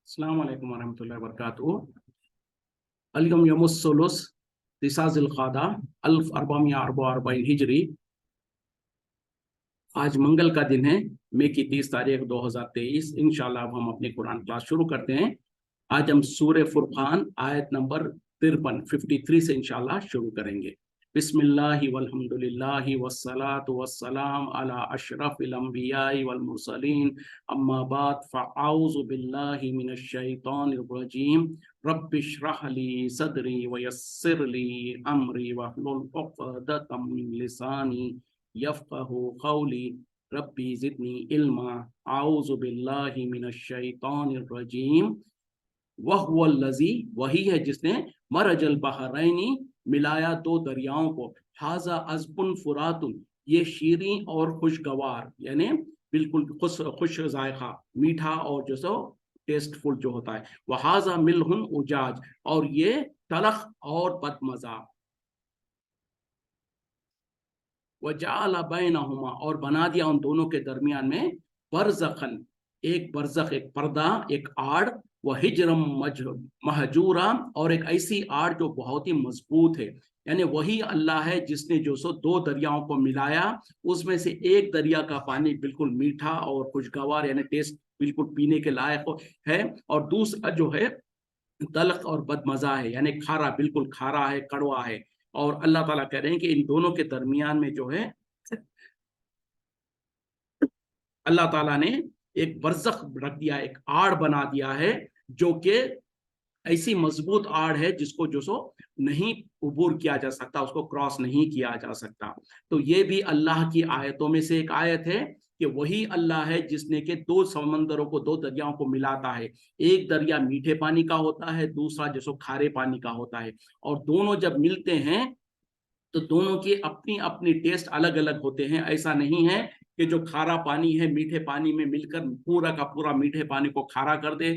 السلام علیکم ورحمۃ اللہ وبرکاتہ۔ اليوم يوم الثلاث 9 ذی القعدہ 1444 ہجری۔ آج منگل کا دن ہے، مئی کی 30 تاریخ 2023۔ انشاءاللہ اب ہم اپنی قرآن کلاس شروع کرتے ہیں۔ آج ہم سورہ فرقان آیت نمبر 53 سے انشاءاللہ شروع کریں گے۔ بسم اللہ والحمد للہ والصلاة والسلام علی اشرف الانبیاء والمرسلین، اما بعد فاعوذ باللہ من الشیطان الرجیم، رب اشرح لی صدری ویسر لی امری واحلل عقدۃ من لسانی یفقہوا قولی، ربی زدنی علما، اعوذ باللہ من الشیطان الرجیم۔ وَهُوَ الَّذِي، وہی ہے جس نے مرج البحرین، ملایا دو دریاؤں کو، ھذا عذب فرات، یہ شیریں اور خوشگوار، یعنی بالکل خوش ذائقہ، میٹھا اور جو سو ٹیسٹ فل جو ہوتا ہے، وَھذا ملح اجاج، اور یہ تلخ اور بدمزہ، وَجَعَلَ بَيْنَهُمَا، اور بنا دیا ان دونوں کے درمیان میں، برزخن، ایک برزخ، ایک پردہ، ایک آڑ، وَحِجْرًا مَحْجُورًا، اور ایک ایسی آڑ جو بہت ہی مضبوط ہے۔ یعنی وہی اللہ ہے جس نے جو سو دو دریاؤں کو ملایا، اس میں سے ایک دریا کا پانی بالکل میٹھا اور خوشگوار، یعنی ٹیسٹ بالکل پینے کے لائق ہے، اور دوسرا جو ہے تلخ اور بدمزہ ہے، یعنی کھارا، بالکل کھارا ہے، کڑوا ہے۔ اور اللہ تعالیٰ کہہ رہے ہیں کہ ان دونوں کے درمیان میں جو ہے اللہ تعالیٰ نے ایک برزخ رکھ دیا، ایک آڑ بنا دیا ہے، جو کہ ایسی مضبوط آڑ ہے جس کو جو سو نہیں عبور کیا جا سکتا، اس کو کراس نہیں کیا جا سکتا۔ تو یہ بھی اللہ کی آیتوں میں سے ایک آیت ہے کہ وہی اللہ ہے جس نے کہ دو سمندروں کو، دو دریاؤں کو ملاتا ہے۔ ایک دریا میٹھے پانی کا ہوتا ہے، دوسرا جو سو کھارے پانی کا ہوتا ہے، اور دونوں جب ملتے ہیں تو دونوں کے اپنی اپنی ٹیسٹ الگ الگ ہوتے ہیں۔ ایسا نہیں ہے کہ جو کھارا پانی ہے میٹھے پانی میں مل کر پورا کا پورا میٹھے پانی کو کھارا کر دے،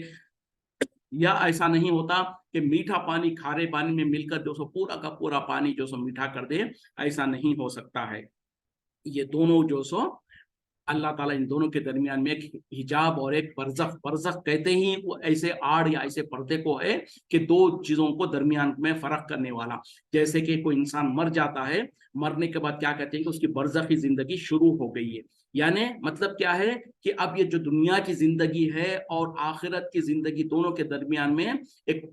یا ایسا نہیں ہوتا کہ میٹھا پانی کھارے پانی میں مل کر جو سو پورا کا پورا پانی جو سو میٹھا کر دے، ایسا نہیں ہو سکتا ہے۔ یہ دونوں جو سو اللہ تعالیٰ ان دونوں کے درمیان میں ایک حجاب اور ایک برزخ، برزخ کہتے ہی وہ ایسے آڑ یا ایسے پردے کو ہے کہ دو چیزوں کو درمیان میں فرق کرنے والا۔ جیسے کہ کوئی انسان مر جاتا ہے، مرنے کے بعد کیا کہتے ہیں کہ اس کی برزخی زندگی شروع ہو گئی ہے، یعنی مطلب کیا ہے کہ اب یہ جو دنیا کی زندگی ہے اور آخرت کی زندگی، دونوں کے درمیان میں ایک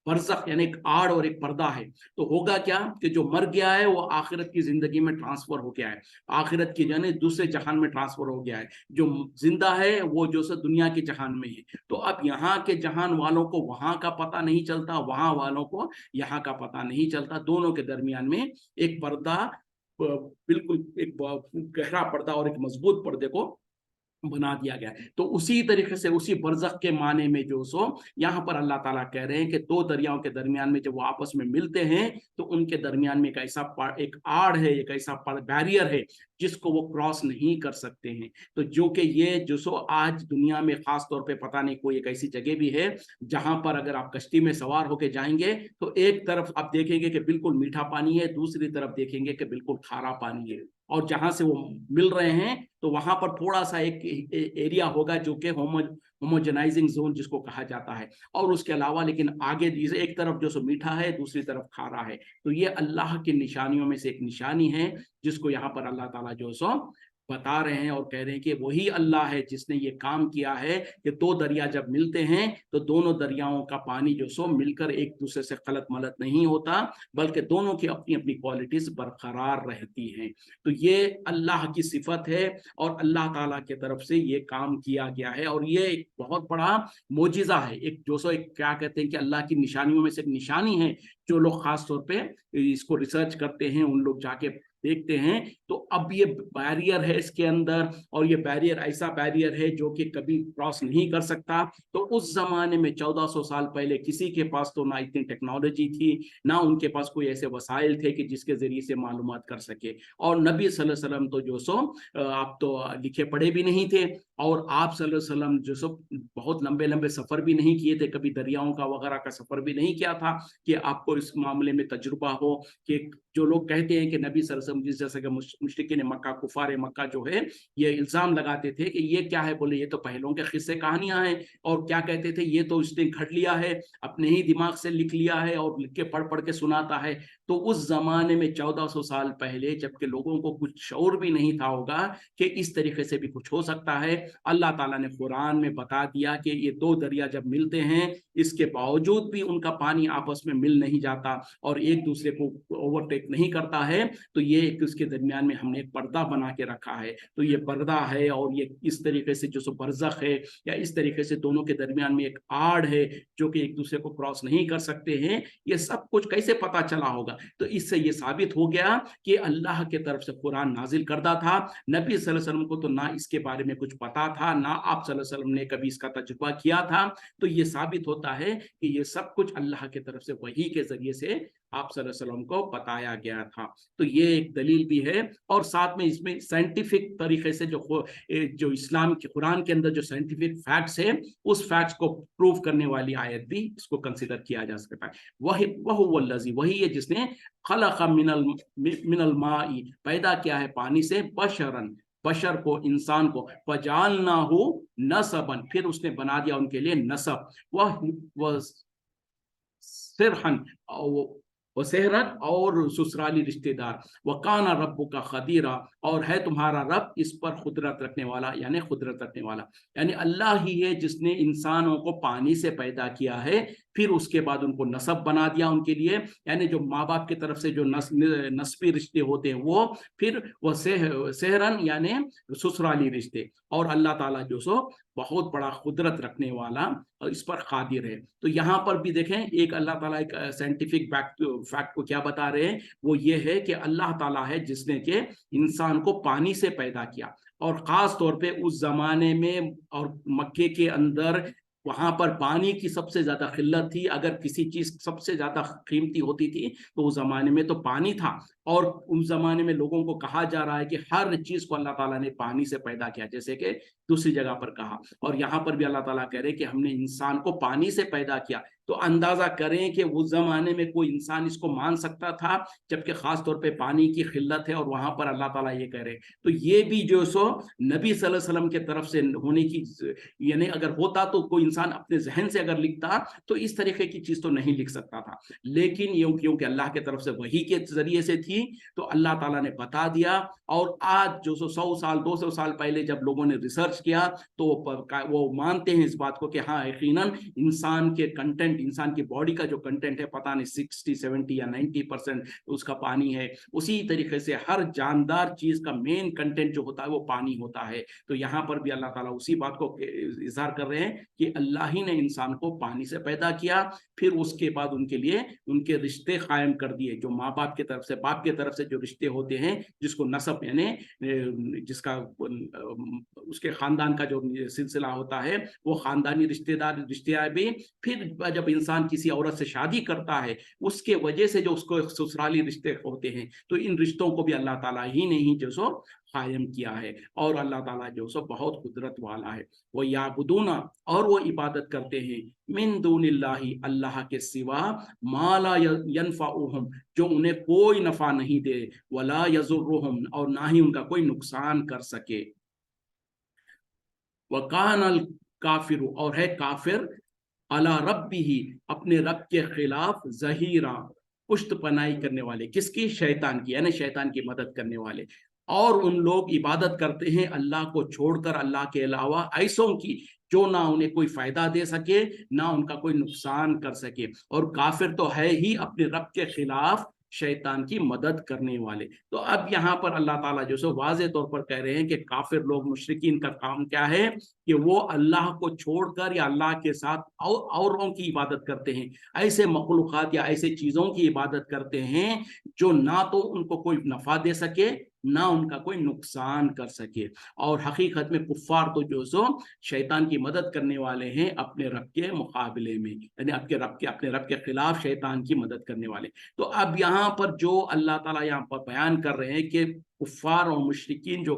برزخ یعنی ایک آڑ اور ایک پردہ ہے۔ تو ہوگا کیا کہ جو مر گیا ہے وہ آخرت کی زندگی میں ٹرانسفر ہو گیا ہے، آخرت کی یعنی دوسرے جہان میں ٹرانسفر ہو گیا ہے۔ جو زندہ ہے وہ جو سو دنیا کے جہان میں ہے۔ تو اب یہاں کے جہان والوں کو وہاں کا پتہ نہیں چلتا، وہاں والوں کو یہاں کا پتہ نہیں چلتا۔ دونوں کے درمیان میں ایک پردہ، بالکل ایک گہرا پردہ اور ایک مضبوط پردے کو بنا دیا گیا ہے۔ تو اسی طریقے سے اسی برزخ کے معنی میں جو سو یہاں پر اللہ تعالیٰ کہہ رہے ہیں کہ دو دریاؤں کے درمیان میں جب وہ آپس میں ملتے ہیں تو ان کے درمیان میں ایک آڑ ہے، ایک ایسا بیریئر ہے جس کو وہ کراس نہیں کر سکتے ہیں۔ تو جو کہ یہ جو سو آج دنیا میں خاص طور پہ پتہ نہیں کوئی ایک ایسی جگہ بھی ہے جہاں پر اگر آپ کشتی میں سوار ہو کے جائیں گے تو ایک طرف آپ دیکھیں گے کہ بالکل میٹھا پانی ہے، دوسری طرف دیکھیں گے کہ بالکل کھارا پانی ہے، اور جہاں سے وہ مل رہے ہیں تو وہاں پر تھوڑا سا ایک ایریا ہوگا جو کہ ہوموجنائزنگ زون جس کو کہا جاتا ہے، اور اس کے علاوہ لیکن آگے ایک طرف جو سو میٹھا ہے، دوسری طرف کھارا ہے۔ تو یہ اللہ کی نشانیوں میں سے ایک نشانی ہے جس کو یہاں پر اللہ تعالیٰ جو سو بتا رہے ہیں اور کہہ رہے ہیں کہ وہی اللہ ہے جس نے یہ کام کیا ہے کہ دو دریا جب ملتے ہیں تو دونوں دریاؤں کا پانی جو سو مل کر ایک دوسرے سے خلط ملط نہیں ہوتا، بلکہ دونوں کی اپنی اپنی کوالٹیز برقرار رہتی ہیں۔ تو یہ اللہ کی صفت ہے اور اللہ تعالیٰ کی طرف سے یہ کام کیا گیا ہے، اور یہ ایک بہت بڑا معجزہ ہے، ایک جو سو ایک کیا کہتے ہیں کہ اللہ کی نشانیوں میں سے ایک نشانی ہے۔ جو لوگ خاص طور پہ اس کو ریسرچ کرتے ہیں، ان لوگ جا کے دیکھتے ہیں تو اب یہ بیریئر ہے اس کے اندر، اور یہ بیریئر ایسا بیریئر ہے جو کہ کبھی کراس نہیں کر سکتا۔ تو اس زمانے میں 1400 سال پہلے کسی کے پاس تو نہ اتنی ٹیکنالوجی تھی، نہ ان کے پاس کوئی ایسے وسائل تھے کہ جس کے ذریعے سے معلومات کر سکے، اور نبی صلی اللہ علیہ وسلم تو جو سو آپ تو لکھے پڑھے بھی نہیں تھے، اور آپ صلی اللہ علیہ وسلم جو سو بہت لمبے لمبے سفر بھی نہیں کیے تھے، کبھی دریاؤں کا وغیرہ کا سفر بھی نہیں کیا تھا کہ آپ کو को इस मामले में तजुर्बा हो कि जो लोग कहते हैं कि नबी सल्लल्लाहु अलैहि वसल्लम जैसे कि मुशरिकीन मक्का, कुफार मक्का जो है ये इल्ज़ाम लगाते थे कि ये क्या है, बोले ये तो पहलों के किस्से कहानियां हैं, और क्या कहते थे ये तो इसने घड़ लिया है, अपने ही दिमाग से लिख लिया है और लिख के पढ़ के सुनाता है। तो उस जमाने में 1400 साल पहले, जबकि लोगों को कुछ शऊर भी नहीं था होगा कि इस तरीके से भी कुछ हो सकता है, अल्लाह ताला ने कुरान में बता दिया कि ये दो दरिया जब मिलते हैं, इसके बावजूद भी उनका पानी आपस में मिल नहीं जाता और एक दूसरे को ओवरटेक नहीं करता है, तो ये इसके दरमियान में हमने एक पर्दा बना के रखा है। तो ये पर्दा है और ये इस तरीके से जो सो बरज़ख है, या इस तरीके से दोनों के दरमियान में एक आड़ है जो कि एक दूसरे को क्रॉस नहीं कर सकते हैं, ये सब कुछ कैसे पता चला होगा? तो इससे ये साबित हो गया कि अल्लाह के तरफ से कुरान नाजिल करता था। नबी सल्लल्लाहु अलैहि वसल्लम को तो ना इसके बारे में कुछ पता था, ना आप सल्लल्लाहु अलैहि वसल्लम ने कभी इसका तजुर्बा किया था। तो ये साबित होता है कि ये सब कुछ अल्लाह के तरफ से वही के जरिए से आप सल्लल्लाहु अलैहि वसल्लम को बताया गया था। तो ये एक दलील भी है, और साथ में इसमें साइंटिफिक तरीके से जो इस्लाम के कुरान के अंदर जो साइंटिफिक फैक्ट्स है, उस फैक्ट्स को प्रूव करने वाली आयत भी इसको कंसीडर किया जा सकता है। वही है जिसने खलक़ मिनल माई, पैदा किया है पानी से, बशरन, बशर को, इंसान को, फजालनाहु नसबन, फिर उसने बना दिया उनके लिए नसब, वह सिरहन, वो सेहरन और ससुराली रिश्तेदार, वकाना रब्बु का खदीरा, और है तुम्हारा रब इस पर खुदरत रखने वाला, यानी खुदरत रखने वाला, यानी अल्लाह ही है जिसने इंसानों को पानी से पैदा किया है, फिर उसके बाद उनको नसब बना दिया उनके लिए, यानी जो माँ बाप की तरफ से जो नस्बी रिश्ते होते हैं वो, फिर वह सेहरन यानी ससुराली रिश्ते, और अल्लाह ताला जो सो बहुत बड़ा कुदरत रखने वाला और इस पर कादिर है। तो यहाँ पर भी देखें, एक अल्लाह ताला एक साइंटिफिक फैक्ट को क्या बता रहे हैं, वो ये है कि अल्लाह ताला है जिसने के इंसान को पानी से पैदा किया, और खास तौर पे उस जमाने में और मक्के के अंदर वहां पर पानी की सबसे ज्यादा किल्लत थी। अगर किसी चीज सबसे ज्यादा कीमती होती थी तो उस जमाने में तो पानी था, और उस जमाने में लोगों को कहा जा रहा है कि हर चीज को अल्लाह ताला ने पानी से पैदा किया, जैसे कि दूसरी जगह पर कहा, और यहाँ पर भी अल्लाह ताला कह रहे हैं कि हमने इंसान को पानी से पैदा किया। तो अंदाजा करें कि उस जमाने में कोई इंसान इसको मान सकता था, जबकि खास तौर पे पानी की किल्लत है, और वहां पर अल्लाह ताला ये कह रहे हैं। तो ये भी जो सो नबी सल्लल्लाहु अलैहि वसल्लम के तरफ से होने की, यानी अगर होता तो कोई इंसान अपने जहन से अगर लिखता तो इस तरीके की चीज तो नहीं लिख सकता था, लेकिन ये क्योंकि अल्लाह के तरफ से वही के जरिए से थी, तो अल्लाह ताला ने बता दिया। और आज जो 100 साल 200 साल पहले जब लोगों ने रिसर्च किया, तो वो मानते हैं इस बात को कि हाँ यकीनन इंसान के कंटेंट, इंसान की बॉडी का जो कंटेंट है, पता नहीं 60, 70 या 90% उसका पानी है। उसी तरीके से हर जानदार चीज का मेन कंटेंट जो होता है वो पानी होता है। तो यहाँ पर भी अल्लाह ताला उसी बात को इज़हार कर रहे हैं कि अल्लाह ही ने इंसान को पानी से पैदा किया, फिर उसके बाद उनके लिए उनके रिश्ते कायम कर दिए, जो माँ बाप की तरफ से, बाप की तरफ से जो रिश्ते होते हैं, जिसको नसब यानी जिसका उसके खानदान का जो सिलसिला होता है, वो खानदानी रिश्तेदार भी, फिर जब इंसान किसी औरत से शादी करता है, उसके वजह से जो उसको ससुराली रिश्ते होते हैं, तो इन रिश्तों को भी अल्लाह ताला ही ने ही जो सो कायम किया है। और अल्लाह ताला जो सो बहुत कुदरत वाला है। वो याबुदूना, और वो इबादत करते हैं, मिन दूनिल्लाहि, अल्लाह के सिवा, माला यनफाउहुम, जो उन्हें कोई नफा नहीं दे, वला यजुर्रुहुम, और ना ही उनका कोई नुकसान कर सके। वकानल काफिर, और है काफिर, अला रब्बिही, अपने रब के खिलाफ, जहीरा, पुष्ट पनाही करने वाले, किसकी? शैतान की, यानी शैतान की मदद करने वाले। और उन लोग इबादत करते हैं अल्लाह को छोड़कर, अल्लाह के अलावा ऐसों की, जो ना उन्हें कोई फायदा दे सके, ना उनका कोई नुकसान कर सके। और काफिर तो है ही अपने रब के खिलाफ शैतान की मदद करने वाले। तो अब यहाँ पर अल्लाह ताला जो सो वाज़े तौर पर कह रहे हैं कि काफिर लोग, मुशरिकीन का काम क्या है कि वो अल्लाह को छोड़कर या अल्लाह के साथ औरों की इबादत करते हैं, ऐसे मखलूकात या ऐसे चीजों की इबादत करते हैं जो ना तो उनको कोई नफा दे सके, نہ उनका कोई नुकसान कर सके। और हकीकत में कुफ्फार तो जो सो शैतान की मदद करने वाले हैं अपने रब के मुकाबले में, यानी अपने रब के खिलाफ शैतान की मदद करने वाले। तो अब यहाँ पर जो अल्लाह ताला यहाँ पर बयान कर रहे हैं कि कुफ्फार और मुशरिकीन जो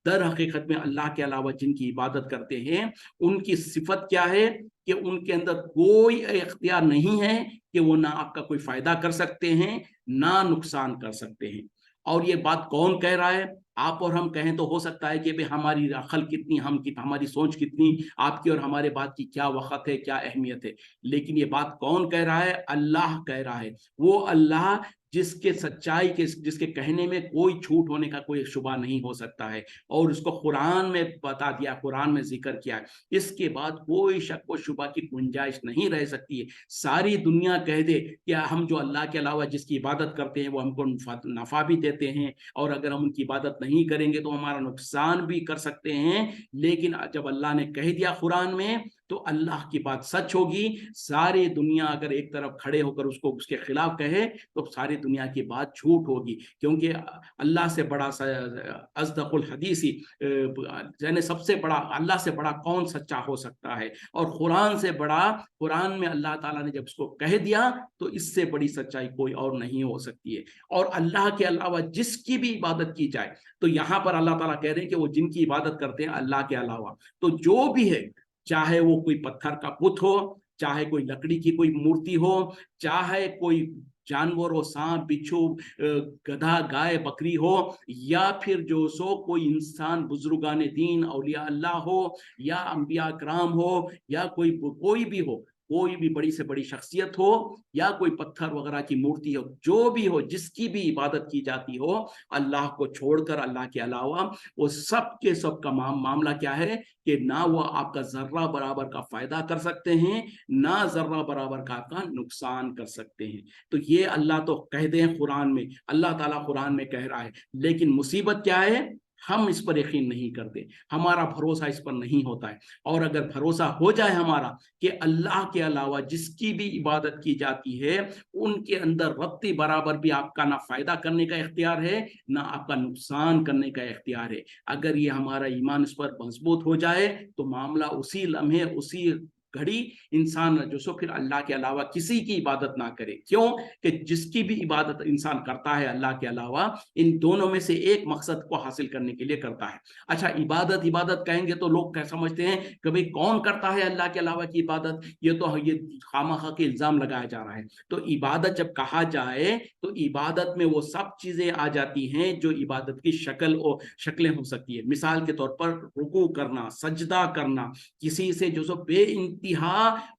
दर हकीकत में अल्लाह के अलावा जिनकी इबादत करते हैं, उनकी सिफत क्या है कि उनके अंदर कोई इख्तियार नहीं है कि वो ना आपका कोई फायदा कर सकते हैं ना नुकसान कर सकते हैं। और ये बात कौन कह रहा है? आप और हम कहें तो हो सकता है कि भाई हमारी अकल कितनी, हमारी सोच कितनी, आपकी और हमारे बात की क्या वक़्त है, क्या अहमियत है। लेकिन ये बात कौन कह रहा है? अल्लाह कह रहा है। वो अल्लाह जिसके सच्चाई के, जिसके कहने में कोई छूट होने का कोई शुबा नहीं हो सकता है, और उसको कुरान में बता दिया, कुरान में जिक्र किया है। इसके बाद कोई शक व शुबा की गुंजाइश नहीं रह सकती है। सारी दुनिया कह दे कि हम जो अल्लाह के अलावा जिसकी इबादत करते हैं वो हमको नफा भी देते हैं, और अगर हम उनकी इबादत नहीं करेंगे तो हमारा नुकसान भी कर सकते हैं, लेकिन जब अल्लाह ने कह दिया कुरान में तो अल्लाह की बात सच होगी। सारी दुनिया अगर एक तरफ खड़े होकर उसको उसके खिलाफ कहे तो सारी दुनिया की बात झूठ होगी, क्योंकि अल्लाह से बड़ा अज़दक़ुल हदीसी, यानी सबसे बड़ा, अल्लाह से बड़ा कौन सच्चा हो सकता है। और कुरान से बड़ा, कुरान में अल्लाह ताला ने जब उसको कह दिया तो इससे बड़ी सच्चाई कोई और नहीं हो सकती है। और अल्लाह के अलावा जिसकी भी इबादत की जाए, तो यहाँ पर अल्लाह ताला कह रहे हैं कि वो जिनकी इबादत करते हैं अल्लाह के अलावा, तो जो भी है, चाहे वो कोई पत्थर का बुत हो, चाहे कोई लकड़ी की कोई मूर्ति हो, चाहे कोई जानवर हो, सांप बिच्छू, गधा गाय बकरी हो, या फिर जो सो कोई इंसान बुजुर्गान दीन औलिया अल्लाह हो, या अंबिया कराम हो, या कोई भी हो, कोई भी बड़ी से बड़ी शख्सियत हो, या कोई पत्थर वगैरह की मूर्ति हो, जो भी हो, जिसकी भी इबादत की जाती हो अल्लाह को छोड़कर, अल्लाह के अलावा, वो सब के सब का मामला क्या है कि ना वो आपका जर्रा बराबर का फायदा कर सकते हैं, ना जर्रा बराबर का आपका नुकसान कर सकते हैं। तो ये अल्लाह तो कह दें कुरान में, अल्लाह ताला कुरान में कह रहा है, लेकिन मुसीबत क्या है? हम इस पर यकीन नहीं करते, हमारा भरोसा इस पर नहीं होता है। और अगर भरोसा हो जाए हमारा कि अल्लाह के अलावा जिसकी भी इबादत की जाती है उनके अंदर रत्ती बराबर भी आपका ना फायदा करने का इख्तियार है, ना आपका नुकसान करने का इख्तियार है, अगर ये हमारा ईमान इस पर मजबूत हो जाए तो मामला उसी लम्हे, उसी घड़ी इंसान जो सो फिर अल्लाह के अलावा किसी की इबादत ना करे। क्यों? कि जिसकी भी इबादत इंसान करता है अल्लाह के अलावा, इन दोनों में से एक मकसद को हासिल करने के लिए करता है। अच्छा, इबादत इबादत कहेंगे तो लोग क्या समझते हैं कि भाई कौन करता है अल्लाह के अलावा की इबादत, ये खामखा के इल्जाम लगाया जा रहा है। तो इबादत जब कहा जाए तो इबादत में वो सब चीजें आ जाती हैं जो इबादत की शक्लें हो सकती है। मिसाल के तौर पर रुकू करना, सजदा करना, किसी से जो सो बेइंतहा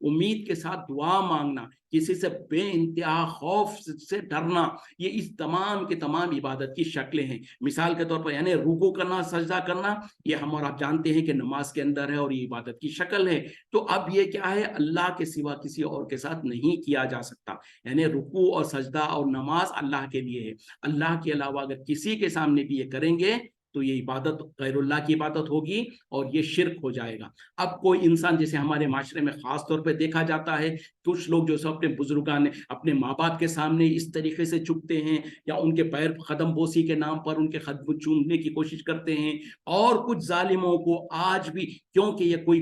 उम्मीद के साथ दुआ मांगना, किसी से बेइंतहा खौफ से डरना, ये इस तमाम के तमाम इबादत की शक्लें हैं। मिसाल के तौर पर यानी रुकू करना, सजदा करना, ये हम और आप जानते हैं कि नमाज के अंदर है और ये इबादत की शक्ल है। तो अब ये क्या है? अल्लाह के सिवा किसी और के साथ नहीं किया जा सकता, यानी रुकू और सजदा और नमाज अल्लाह के लिए है। अल्लाह के अलावा अगर किसी के सामने भी ये करेंगे तो ये इबादत गैरुल्लाह की इबादत होगी और ये शिर्क हो जाएगा। अब कोई इंसान, जैसे हमारे माशरे में खास तौर पे देखा जाता है, कुछ लोग जो सब अपने बुजुर्गान, अपने माँ बाप के सामने इस तरीके से झुकते हैं, या उनके पैर कदम बोसी के नाम पर उनके कदम चूमने की कोशिश करते हैं। और कुछ जालिमों को आज भी, क्योंकि ये कोई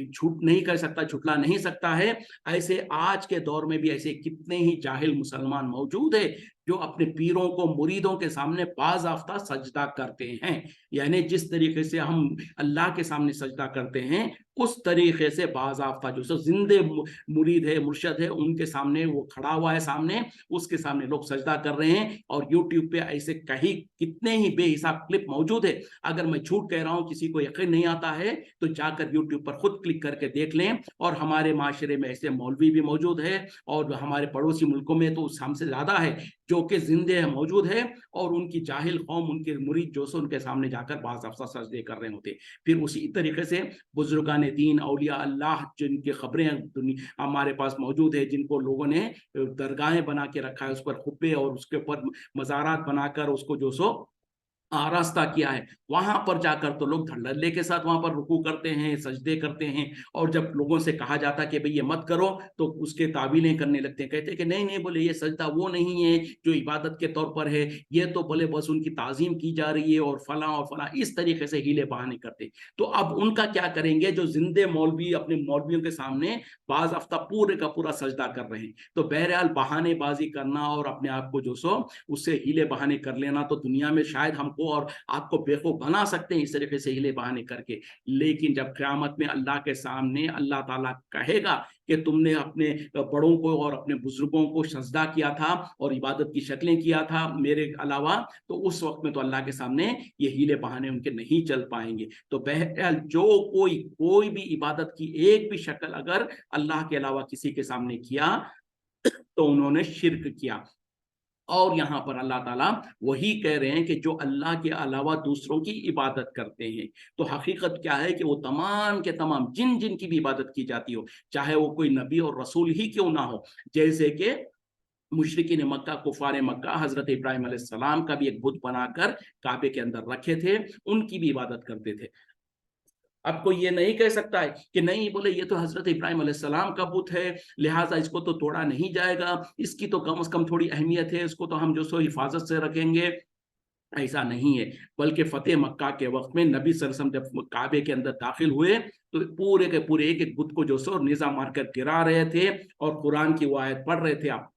झूठ नहीं कर सकता, झुटला नहीं सकता है, ऐसे आज के दौर में भी ऐसे कितने ही जाहिल मुसलमान मौजूद है जो अपने पीरों को, मुरीदों के सामने बाज़ाफ्ता सजदा करते हैं। यानी जिस तरीके से हम अल्लाह के सामने सजदा करते हैं उस तरीके से बाज़ाफ्ता जो सो जिंदे मुरीद है, मुर्शद है, उनके सामने वो खड़ा हुआ है, सामने उसके सामने लोग सजदा कर रहे हैं। और यूट्यूब पे ऐसे कहीं कितने ही बेहिसाब क्लिप मौजूद है। अगर मैं झूठ कह रहा हूं, किसी को यकीन नहीं आता है तो जाकर यूट्यूब पर खुद क्लिक करके देख लें। और हमारे माशरे में ऐसे मौलवी भी मौजूद है, और हमारे पड़ोसी मुल्कों में तो हमसे ज्यादा है, जो कि जिंदे मौजूद है, और उनकी जाहिल कौम, उनके मुरीद जो सो उनके सामने जाकर बाज़ाफ्ता सजदे कर रहे होते। फिर उसी तरीके से बुजुर्गान दीन, औलिया अल्लाह, जिनकी खबरें हमारे पास मौजूद है, जिनको लोगों ने दरगाहें बना के रखा है, उस पर खुब्बे और उसके ऊपर मज़ारात बनाकर उसको जो सो आरास्ता किया है, वहां पर जाकर तो लोग धड़ल्ले के साथ वहां पर रुकू करते हैं, सजदे करते हैं। और जब लोगों से कहा जाता कि भाई ये मत करो, तो उसके ताबीलें करने लगते हैं, कहते हैं कि नहीं नहीं, बोले ये सजदा वो नहीं है जो इबादत के तौर पर है, ये तो बोले बस उनकी ताजीम की जा रही है और फला, इस तरीके से हीले बहाने करते। तो अब उनका क्या करेंगे, जो जिंदे मौलवी अपने मौलवियों के सामने बाज आफ्ता पूरे का पूरा सजदा कर रहे हैं। तो बहरहाल बहानेबाजी करना और अपने आप को जो सो उससे हीले बहाने कर लेना, तो दुनिया में शायद हमको और आपको बेवकूफ बना सकते हैं इस तरीके से हीले बहाने करके। लेकिन जब क़यामत में अल्लाह के सामने अल्लाह ताला कहेगा कि तुमने अपने बड़ों को और अपने बुजुर्गों को सजदा किया था और इबादत की शक्लें किया था मेरे अलावा, तो उस वक्त में तो अल्लाह के सामने ये हीले बहाने उनके नहीं चल पाएंगे। तो बहरहाल जो कोई भी इबादत की एक भी शक्ल अगर अल्लाह के अलावा किसी के सामने किया तो उन्होंने शिर्क किया। और यहाँ पर अल्लाह ताला वही कह रहे हैं कि जो अल्लाह के अलावा दूसरों की इबादत करते हैं, तो हकीकत क्या है कि वो तमाम के तमाम जिन जिन की भी इबादत की जाती हो, चाहे वो कोई नबी और रसूल ही क्यों ना हो, जैसे कि मुशरिकीन मक्का, कुफार मक्का हजरत इब्राहिम अलैहिस्सलाम का भी एक बुत बनाकर काबे के अंदर रखे थे, उनकी भी इबादत करते थे। अब कोई ये नहीं कह सकता है कि नहीं, बोले ये तो हजरत इब्राहिम अलैहिस्सलाम का बुत है, लिहाजा इसको तो तोड़ा नहीं जाएगा, इसकी तो कम से कम थोड़ी अहमियत है, इसको तो हम जो सो हिफाजत से रखेंगे। ऐसा नहीं है, बल्कि फतेह मक्का के वक्त में नबी सल्लल्लाहु अलैहि वसल्लम जब काबे के अंदर दाखिल हुए, तो पूरे के पूरे एक एक बुत को जो सो निज़ा मारकर गिरा रहे थे और कुरान की वो आयत पढ़ रहे थे आप,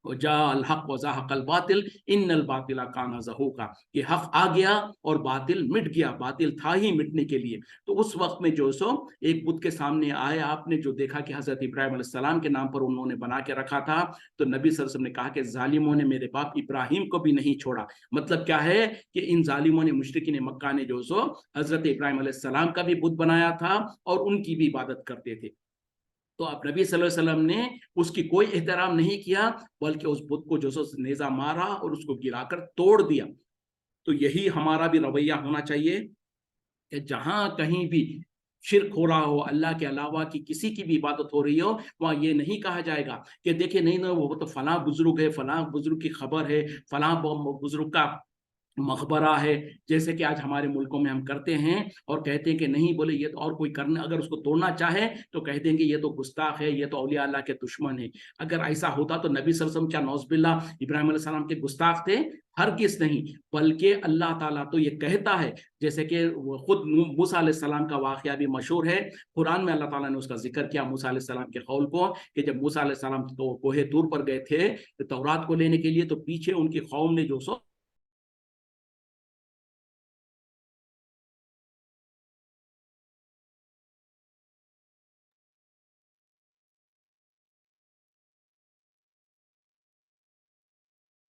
जाअल हक व ज़हक़ल बातिल इन्नल बातिला काना ज़हूक़ा, कि हक आ गया और बातिल मिट गया, बातिल था ही मिटने के लिए। तो उस वक्त में जो सो एक बुत के सामने आए, आपने जो देखा कि हजरत इब्राहिम अलैहिस्सलाम के नाम पर उन्होंने बना के रखा था, तो नबी सल्लल्लाहु अलैहि वसल्लम ने कहा कि जालिमों ने मेरे बाप इब्राहिम को भी नहीं छोड़ा। मतलब क्या है कि इन जालिमों ने, मुशरिकीन मक्का ने जो सो हजरत इब्राहिम अलैहिस्सलाम का भी बुत बनाया था और उनकी भी इबादत करते थे। तो आप नबी सल्लल्लाहु अलैहि वसल्लम ने उसकी कोई एहतराम नहीं किया, बल्कि उस बुत को जो सो नेजा मारा और उसको गिराकर तोड़ दिया। तो यही हमारा भी रवैया होना चाहिए कि जहां कहीं भी शिरक हो रहा हो, अल्लाह के अलावा की किसी की भी इबादत हो रही हो, वहां ये नहीं कहा जाएगा कि देखिए नहीं ना, वो तो फलां बुजुर्ग है, फलां बुजुर्ग की खबर है, फलां बुजुर्ग का मकबरा है, जैसे कि आज हमारे मुल्कों में हम करते हैं और कहते हैं कि नहीं, बोले ये तो और कोई करना अगर उसको तोड़ना चाहे तो कह देंगे ये तो गुस्ताख है, ये तो औलिया अल्लाह के दुश्मन है। अगर ऐसा होता तो नबी सल्लल्लाहु अलैहि वसल्लम क्या नौज़ुबिल्लाह इब्राहिम अलैहिस्सलाम के गुस्ताख थे? हरगिज़ नहीं, बल्कि अल्लाह ताला तो ये कहता है, जैसे कि खुद मूसा अलैहिस्सलाम का वाक़या भी मशहूर है, कुरान में अल्लाह ताला ने उसका जिक्र किया मूसा अलैहिस्सलाम के कौल को, कि जब मूसा अलैहिस्सलाम तो कोहे तूर पर गए थे तौरात को लेने के लिए, तो पीछे उनकी कौम ने जो सो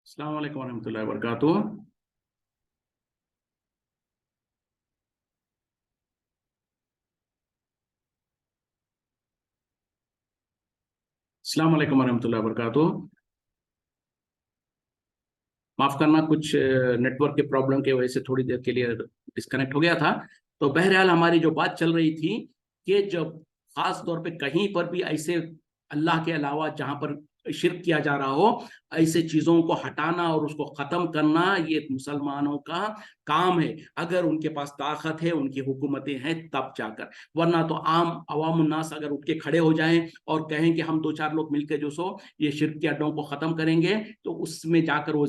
अस्सलाम वालेकुम रहमतुल्लाहि व बरकातुहू। अस्सलाम वालेकुम रहमतुल्लाहि व बरकातुहू। माफ करना, कुछ नेटवर्क के प्रॉब्लम की वजह से थोड़ी देर के लिए डिस्कनेक्ट हो गया था। तो बहरहाल हमारी जो बात चल रही थी कि जब खास तौर पे कहीं पर भी ऐसे अल्लाह के अलावा जहां पर शिरक किया जा रहा हो, ऐसे चीजों को हटाना और उसको खत्म करना ये मुसलमानों का काम है, अगर उनके पास ताकत है, उनकी हुकूमतें हैं तब जाकर। वरना तो आम अवाम उन्नास अगर उठ के खड़े हो जाएं और कहें कि हम दो चार लोग मिलकर जो सो ये शिरक के अड्डों को खत्म करेंगे, तो उसमें जाकर वो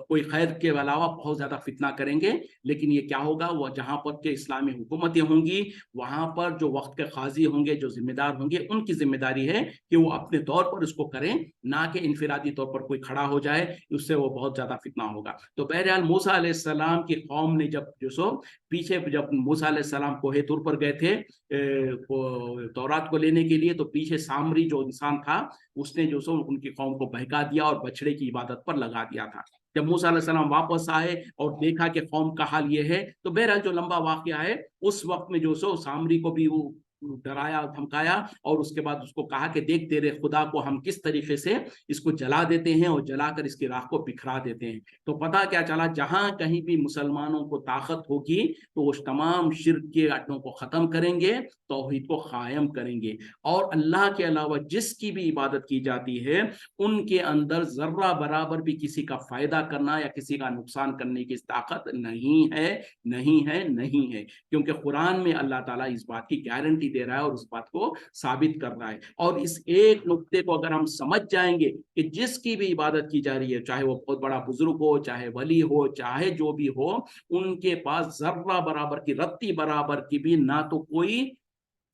कोई खैर के अलावा बहुत ज्यादा फितना करेंगे। लेकिन ये क्या होगा, वो जहां पर के इस्लामी हुकूमतें होंगी, वहां पर जो वक्त के काजी होंगे, जो जिम्मेदार होंगे, उनकी जिम्मेदारी है कि वो अपने तौर पर इसको करें, ना कि इनफिरादी तौर पर कोई खड़ा हो जाए, उससे वो बहुत ज्यादा फितना होगा। तो बहरहाल मूसा अलैहिस्सलाम की कौम ने जब जो सो पीछे, जब मूसा अलैहिस्सलाम कोहे तूर पर गए थे तौरात को लेने के लिए, तो पीछे सामरी जो इंसान था उसने जो सो उनकी कौम को बहका दिया और बछड़े की इबादत पर लगा दिया था। जब मूसा अलैहिस्सलाम वापस आए और देखा कि कौम का हाल ये है, तो बहरहाल जो लंबा वाकया है, उस वक्त में जो सो सामरी को भी वो ڈرایا دھمکایا اور اس کے بعد اس کو کہا کہ دیکھ تیرے خدا کو ہم کس طریقے سے اس کو جلا دیتے ہیں اور جلا کر اس کی راہ کو بکھرا دیتے ہیں. تو پتہ کیا چلا, جہاں کہیں بھی مسلمانوں کو طاقت ہوگی تو وہ تمام شرک کے اڈوں کو ختم کریں گے, توحید کو قائم کریں گے, اور اللہ کے علاوہ جس کی بھی عبادت کی جاتی ہے ان کے اندر ذرہ برابر بھی کسی کا فائدہ کرنا یا کسی کا نقصان کرنے کی طاقت نہیں ہے, نہیں ہے, نہیں ہے. کیونکہ قرآن میں اللہ تعالیٰ اس بات کی گارنٹی دے رہا ہے اور اس بات کو ثابت کر رہا ہے. اور اس ایک نقطے کو اگر ہم سمجھ جائیں گے کہ جس کی بھی عبادت کی جا رہی ہے, چاہے وہ بہت بڑا بزرگ ہو, چاہے ولی ہو, چاہے جو بھی ہو, ان کے پاس ذرہ برابر کی, رتی برابر کی بھی نہ تو کوئی